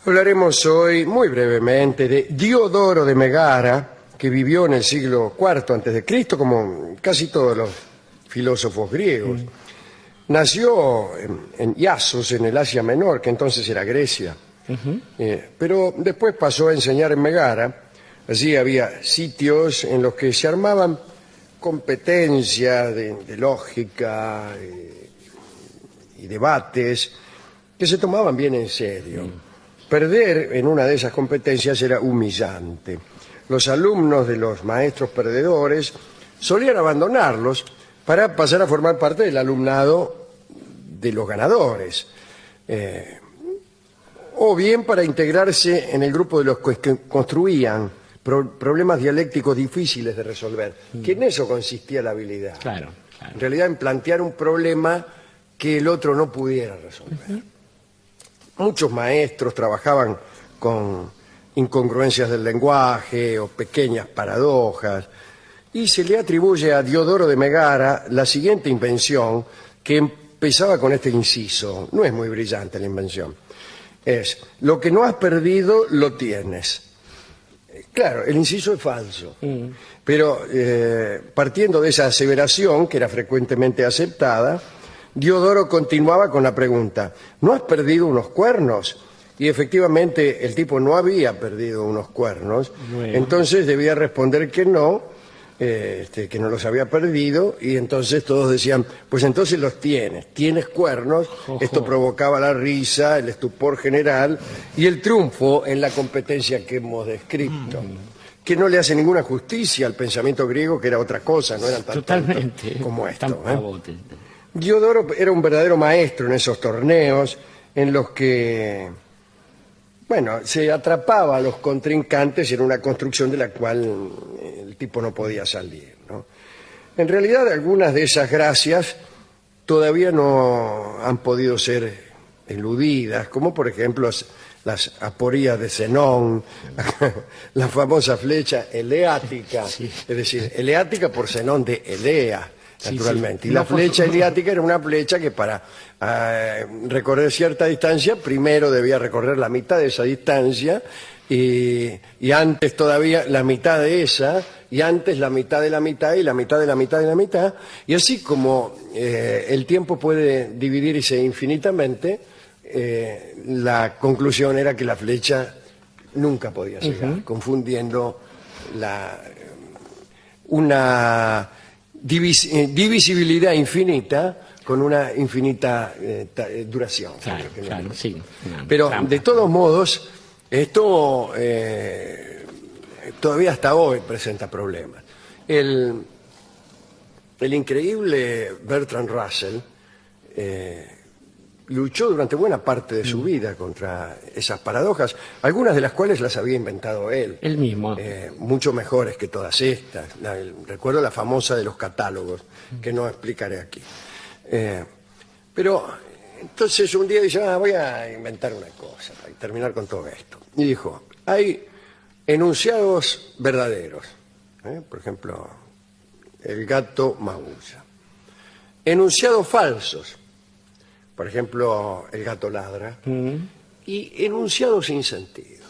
Hablaremos hoy muy brevemente de Diodoro de Megara, que vivió en el siglo IV a.C., como casi todos los filósofos griegos. Nació en Iasos, en el Asia Menor, que entonces era Grecia, pero después pasó a enseñar en Megara. Allí había sitios en los que se armaban competencias de lógica y debates que se tomaban bien en serio. Perder en una de esas competencias era humillante. Los alumnos de los maestros perdedores solían abandonarlos para pasar a formar parte del alumnado de los ganadores, o bien para integrarse en el grupo de los que construían problemas dialécticos difíciles de resolver, que en eso consistía la habilidad. Claro. En realidad, en plantear un problema que el otro no pudiera resolver. Muchos maestros trabajaban con incongruencias del lenguaje o pequeñas paradojas, y se le atribuye a Diodoro de Megara la siguiente invención, que empezaba con este inciso. No es muy brillante la invención. Es: lo que no has perdido, lo tienes. Claro, el inciso es falso, pero partiendo de esa aseveración, que era frecuentemente aceptada, Diodoro continuaba con la pregunta: ¿no has perdido unos cuernos? Y efectivamente el tipo no había perdido unos cuernos. Bueno. Entonces debía responder que no los había perdido, y entonces todos decían: pues entonces los tienes cuernos. Esto provocaba la risa, el estupor general y el triunfo en la competencia que hemos descrito, que no le hace ninguna justicia al pensamiento griego, que era otra cosa, no eran tan tontos como esto. Diodoro era un verdadero maestro en esos torneos en los que, se atrapaba a los contrincantes en una construcción de la cual el tipo no podía salir, ¿no? En realidad, algunas de esas gracias todavía no han podido ser eludidas, como por ejemplo las aporías de Zenón, la famosa flecha eleática, es decir, eleática por Zenón de Elea, naturalmente. Y la flecha eleática era una flecha que para recorrer cierta distancia, primero debía recorrer la mitad de esa distancia, y antes todavía la mitad de esa, y antes la mitad de la mitad, y la mitad de la mitad de la mitad, y así como el tiempo puede dividirse infinitamente, la conclusión era que la flecha nunca podía llegar, confundiendo una divisibilidad infinita con una infinita duración. Claro, sí. Pero de todos modos, esto todavía hasta hoy presenta problemas. El increíble Bertrand Russell luchó durante buena parte de su vida contra esas paradojas, algunas de las cuales las había inventado él. Él mismo. Mucho mejores que todas estas. Recuerdo la famosa de los catálogos, que no explicaré aquí. Pero entonces un día dice: voy a inventar una cosa para terminar con todo esto. Y dijo: hay enunciados verdaderos. Por ejemplo, el gato maulla. Enunciados falsos. Por ejemplo, el gato ladra. Y enunciados sin sentido.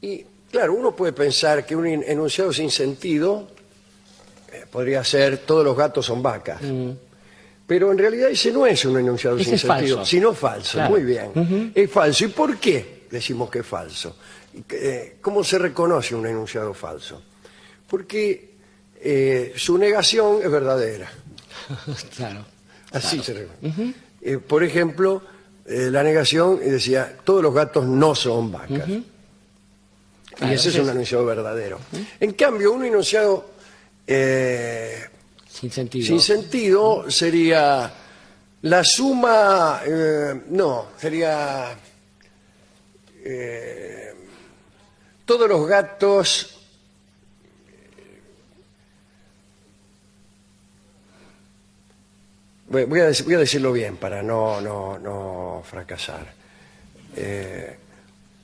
Y claro, uno puede pensar que un enunciado sin sentido podría ser: todos los gatos son vacas. Pero en realidad ese no es un enunciado sin sentido, falso, sino falso. Claro. Muy bien. Es falso. ¿Y por qué decimos que es falso? ¿Cómo se reconoce un enunciado falso? Porque su negación es verdadera. Claro. Así se reconoce. Por ejemplo, la negación decía: todos los gatos no son vacas. Y ese es un enunciado verdadero. En cambio, un enunciado sin sentido sería la suma, sería todos los gatos voy a decirlo bien para no fracasar.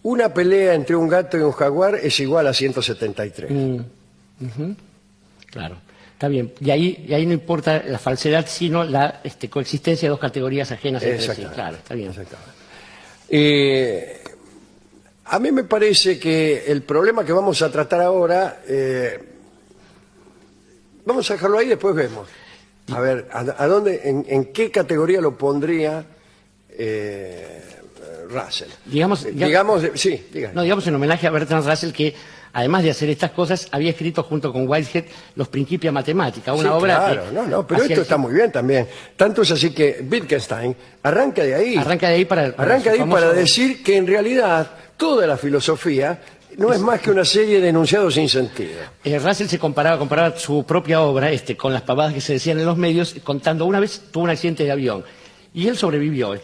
Una pelea entre un gato y un jaguar es igual a 173. Claro. Está bien. Y ahí no importa la falsedad, sino la coexistencia de dos categorías ajenas entre sí. Exactamente. Claro, está bien. Exactamente. A mí me parece que el problema que vamos a tratar ahora, vamos a dejarlo ahí y después vemos. A ver, ¿a dónde, en qué categoría lo pondría Russell? Digamos, sí, dígame. No, digamos en homenaje a Bertrand Russell, que además de hacer estas cosas, había escrito junto con Whitehead Los Principia Mathematica, una Sí, obra claro, que pero hacia esto está muy bien también. Tanto es así que Wittgenstein arranca de ahí. Arranca de ahí para su famoso- para decir que en realidad toda la filosofía no es más que una serie de enunciados sin sentido. Russell se comparaba su propia obra con las pavadas que se decían en los medios, contando una vez tuvo un accidente de avión y él sobrevivió.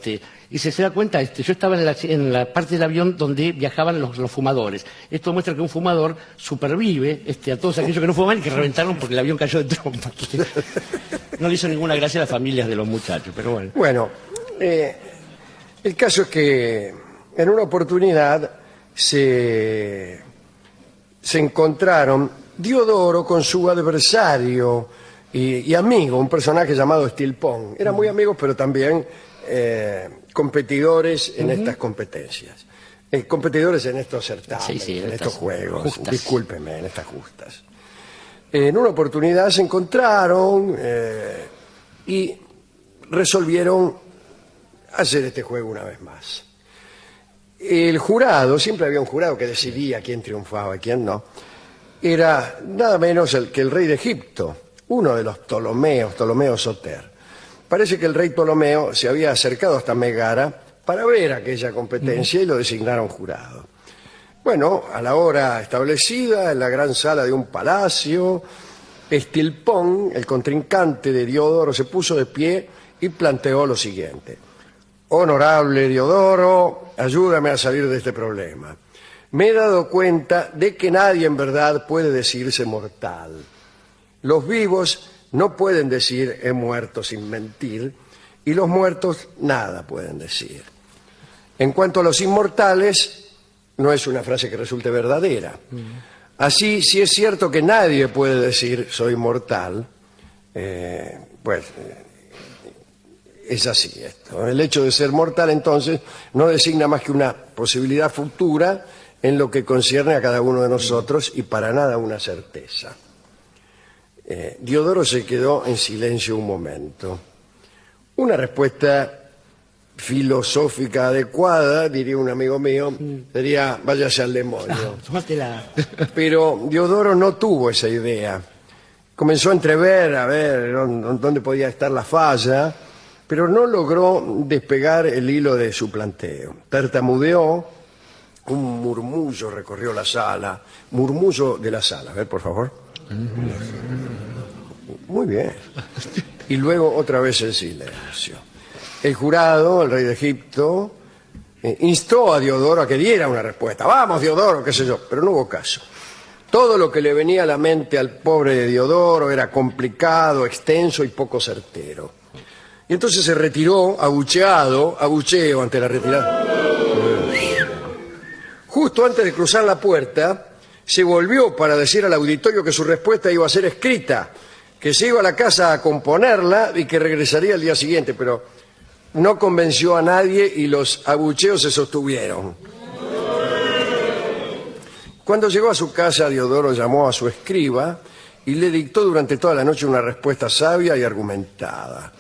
Y se da cuenta, yo estaba en la parte del avión donde viajaban los fumadores. Esto muestra que un fumador supervive a todos aquellos que no fuman y que reventaron porque el avión cayó de trompa. No le hizo ninguna gracia a las familias de los muchachos, pero bueno. Bueno, el caso es que en una oportunidad se encontraron Diodoro con su adversario y amigo, un personaje llamado Stilpon. Eran muy amigos, pero también competidores en estas competencias. Competidores en estos certámenes, Sí, en estos juegos. justas. Discúlpeme, en estas justas. En una oportunidad se encontraron y resolvieron hacer este juego una vez más. El jurado, siempre había un jurado que decidía quién triunfaba y quién no, era nada menos que el rey de Egipto, uno de los Ptolomeos, Ptolomeo Soter. Parece que el rey Ptolomeo se había acercado hasta Megara para ver aquella competencia y lo designaron jurado. Bueno, a la hora establecida, en la gran sala de un palacio, Stilpon, el contrincante de Diodoro, se puso de pie y planteó lo siguiente. Honorable Diodoro, ayúdame a salir de este problema. Me he dado cuenta de que nadie en verdad puede decirse mortal. Los vivos no pueden decir he muerto sin mentir y los muertos nada pueden decir. En cuanto a los inmortales, no es una frase que resulte verdadera. Así, si es cierto que nadie puede decir soy mortal, pues es así esto. El hecho de ser mortal, entonces, no designa más que una posibilidad futura en lo que concierne a cada uno de nosotros y para nada una certeza. Diodoro se quedó en silencio un momento. Una respuesta filosófica adecuada, diría un amigo mío, sería váyase al demonio. Tómatela. Pero Diodoro no tuvo esa idea. Comenzó a entrever, a ver dónde podía estar la falla, pero no logró despegar el hilo de su planteo. Tartamudeó, un murmullo recorrió la sala, murmullo de la sala, a ver, por favor. Muy bien. Y luego otra vez el silencio. El jurado, el rey de Egipto, instó a Diodoro a que diera una respuesta. Vamos, Diodoro, qué sé yo, pero no hubo caso. Todo lo que le venía a la mente al pobre Diodoro era complicado, extenso y poco certero. Y entonces se retiró, abucheo ante la retirada. Justo antes de cruzar la puerta, se volvió para decir al auditorio que su respuesta iba a ser escrita, que se iba a la casa a componerla y que regresaría al día siguiente, pero no convenció a nadie y los abucheos se sostuvieron. Cuando llegó a su casa, Diodoro llamó a su escriba y le dictó durante toda la noche una respuesta sabia y argumentada.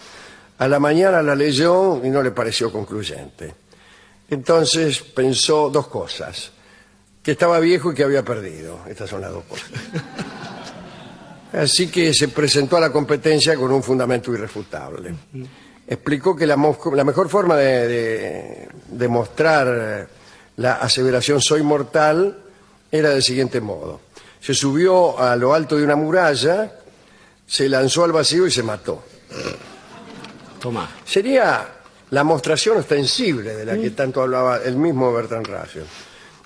A la mañana la leyó y no le pareció concluyente. Entonces pensó dos cosas, que estaba viejo y que había perdido. Estas son las dos cosas. Así que se presentó a la competencia con un fundamento irrefutable. Explicó que la mejor forma de demostrar la aseveración soy mortal era del siguiente modo. Se subió a lo alto de una muralla, se lanzó al vacío y se mató. Toma. Sería la mostración ostensible de la que tanto hablaba el mismo Bertrand Russell.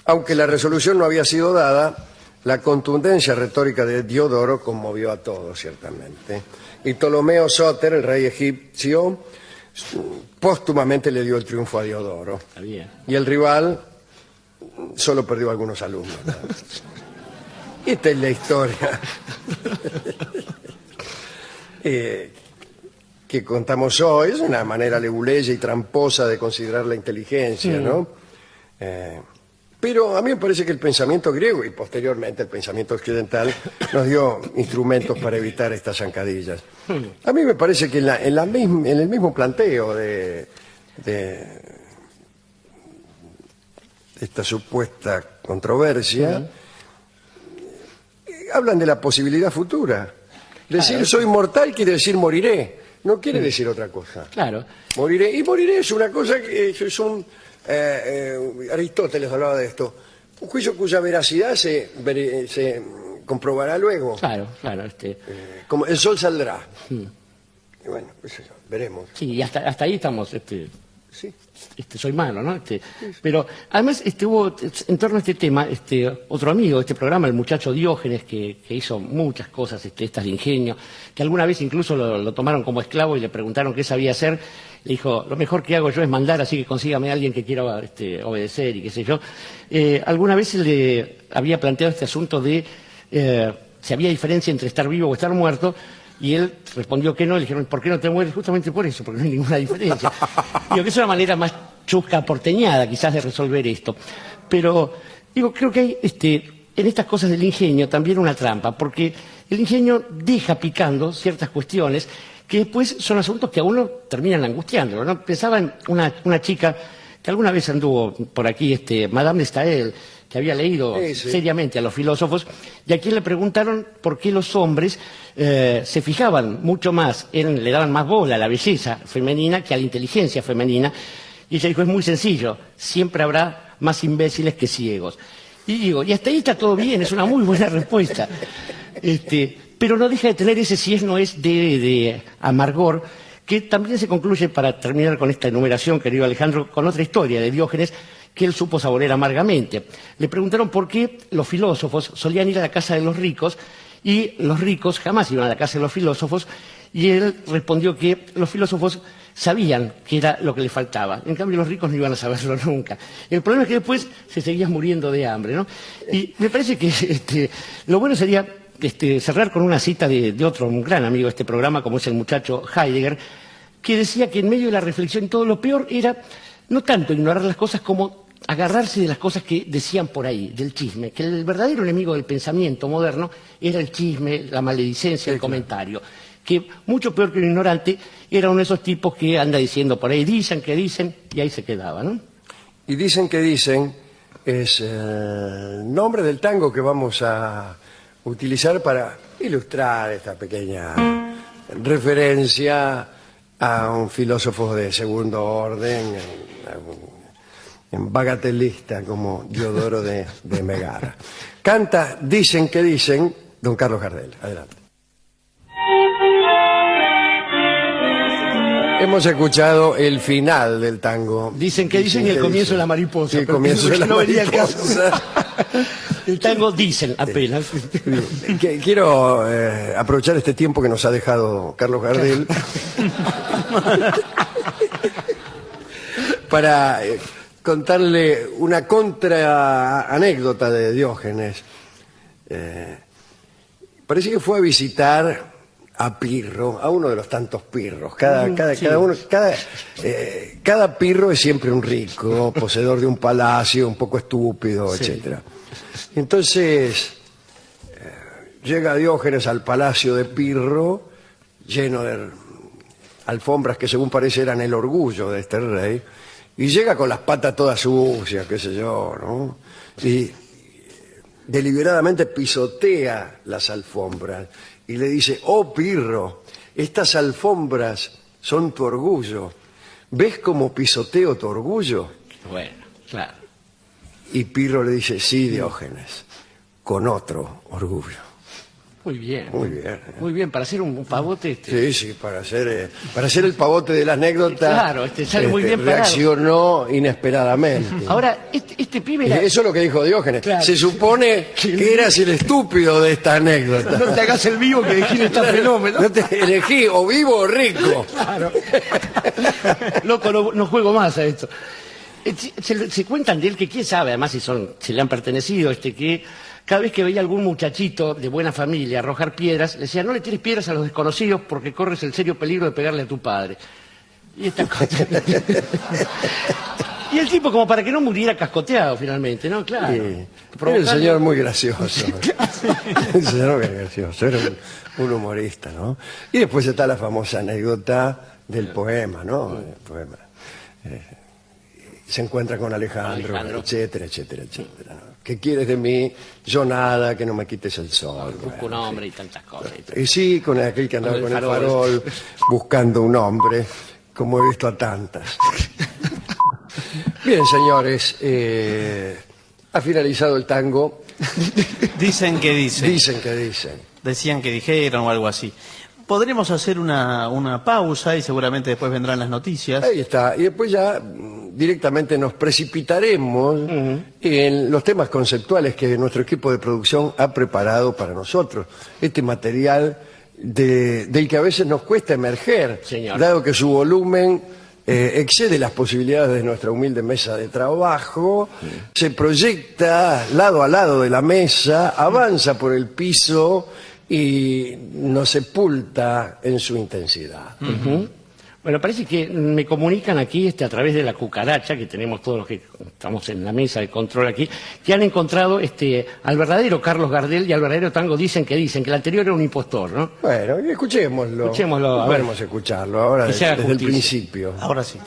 Aunque la resolución no había sido dada, la contundencia retórica de Diodoro conmovió a todos, ciertamente. Y Ptolomeo Soter, el rey egipcio, póstumamente le dio el triunfo a Diodoro. Está bien. Y el rival solo perdió algunos alumnos. Esta es la historia que contamos hoy. Es una manera leguleya y tramposa de considerar la inteligencia, ¿no? Pero a mí me parece que el pensamiento griego y posteriormente el pensamiento occidental nos dio instrumentos para evitar estas zancadillas. A mí me parece que en el mismo planteo de esta supuesta controversia, hablan de la posibilidad futura. Decir soy mortal quiere decir moriré, no quiere decir otra cosa. Claro. Moriré, y moriré es una cosa que es un... Aristóteles hablaba de esto, un juicio cuya veracidad se comprobará luego. Claro, claro. Como el sol saldrá. Y bueno, pues eso, veremos. Sí, y hasta ahí estamos. Sí. Soy malo, ¿no? Pero además hubo en torno a este tema otro amigo de este programa, el muchacho Diógenes, que hizo muchas cosas estas de ingenio, que alguna vez incluso lo tomaron como esclavo y le preguntaron qué sabía hacer. Le dijo, lo mejor que hago yo es mandar, así que consígame a alguien que quiera obedecer y qué sé yo. Alguna vez le había planteado este asunto de si había diferencia entre estar vivo o estar muerto, y él respondió que no. Le dijeron, ¿por qué no te mueres? Justamente por eso, porque no hay ninguna diferencia. Digo que es una manera más chusca, porteñada quizás de resolver esto. Pero digo, creo que hay en estas cosas del ingenio también una trampa, porque el ingenio deja picando ciertas cuestiones que después son asuntos que a uno terminan angustiándolo, ¿no? Pensaba en una chica que alguna vez anduvo por aquí, Madame de Staël, que había leído seriamente a los filósofos, y a quien le preguntaron por qué los hombres se fijaban mucho más le daban más bola a la belleza femenina que a la inteligencia femenina, y ella dijo, es muy sencillo, siempre habrá más imbéciles que ciegos. Y digo, y hasta ahí está todo bien, es una muy buena respuesta. Pero no deja de tener ese si es no es de amargor, que también se concluye, para terminar con esta enumeración, querido Alejandro, con otra historia de Diógenes que él supo saborear amargamente. Le preguntaron por qué los filósofos solían ir a la casa de los ricos y los ricos jamás iban a la casa de los filósofos, y él respondió que los filósofos sabían qué era lo que les faltaba, en cambio los ricos no iban a saberlo nunca. El problema es que después se seguían muriendo de hambre, ¿no? Y me parece que lo bueno sería cerrar con una cita de otro un gran amigo de este programa, como es el muchacho Heidegger, que decía que en medio de la reflexión todo lo peor era no tanto ignorar las cosas como agarrarse de las cosas que decían por ahí, del chisme, que el verdadero enemigo del pensamiento moderno era el chisme, la maledicencia, el comentario, que mucho peor que un ignorante era uno de esos tipos que anda diciendo por ahí, dicen que dicen, y ahí se quedaba, ¿no? Y dicen que dicen es el nombre del tango que vamos a utilizar para ilustrar esta pequeña referencia a un filósofo de segundo orden, en bagatelista como Diodoro de Megara. Canta Dicen que dicen, don Carlos Gardel. Adelante. Hemos escuchado el final del tango. Dicen que dicen y el comienzo de la mariposa. Sí, el comienzo de la mariposa. El tango dicen apenas. Quiero aprovechar este tiempo que nos ha dejado Carlos Gardel para contarle una anécdota de Diógenes. Parece que fue a visitar a Pirro, a uno de los tantos Pirros. Cada Pirro es siempre un rico, poseedor de un palacio, un poco estúpido, etcétera. Entonces llega Diógenes al palacio de Pirro, lleno de alfombras que según parece eran el orgullo de este rey, y llega con las patas todas sucias, qué sé yo, ¿no? Y deliberadamente pisotea las alfombras y le dice, oh Pirro, estas alfombras son tu orgullo. ¿Ves cómo pisoteo tu orgullo? Bueno, claro. Y Pirro le dice, sí, Diógenes, con otro orgullo. Muy bien. Muy bien. Muy bien, para hacer un pavote. Sí, para hacer el pavote de la anécdota. Claro, sale muy bien parado. Reaccionó inesperadamente. Ahora, este pibe era... Eso es lo que dijo Diógenes. Claro. Se supone que eras el estúpido de esta anécdota. No te hagas el vivo que elegí este fenómeno. No te elegí o vivo o rico. Claro. Loco, no juego más a esto. Se cuentan de él que quién sabe, además si le han pertenecido, que cada vez que veía algún muchachito de buena familia arrojar piedras, le decía, no le tires piedras a los desconocidos porque corres el serio peligro de pegarle a tu padre. Y esta cosa... Y el tipo, como para que no muriera cascoteado finalmente, ¿no? Claro. Era un señor muy gracioso. Un señor muy gracioso, era un humorista, ¿no? Y después está la famosa anécdota del poema, ¿no? El poema. Se encuentra con Alejandro, etcétera, etcétera, etcétera, ¿no? ¿Qué quieres de mí? Yo nada, que no me quites el sol. Busco un hombre y tantas cosas. Y sí, con aquel que andaba con el farol, buscando un hombre, como he visto a tantas. Bien, señores, ha finalizado el tango. Dicen que dicen. Dicen que dicen. Decían que dijeron o algo así. Podremos hacer una pausa y seguramente después vendrán las noticias. Ahí está. Y después ya directamente nos precipitaremos en los temas conceptuales que nuestro equipo de producción ha preparado para nosotros. Este material del que a veces nos cuesta emerger, Señor. Dado que su volumen excede las posibilidades de nuestra humilde mesa de trabajo, se proyecta lado a lado de la mesa, avanza por el piso y nos sepulta en su intensidad. Bueno, parece que me comunican aquí a través de la cucaracha, que tenemos todos los que estamos en la mesa de control aquí, que han encontrado al verdadero Carlos Gardel y al verdadero tango Dicen, que el anterior era un impostor, ¿no? Bueno, y escuchémoslo. Escuchémoslo, a ver. Podemos escucharlo ahora Que se haga desde el justicia. principio. Ahora sí.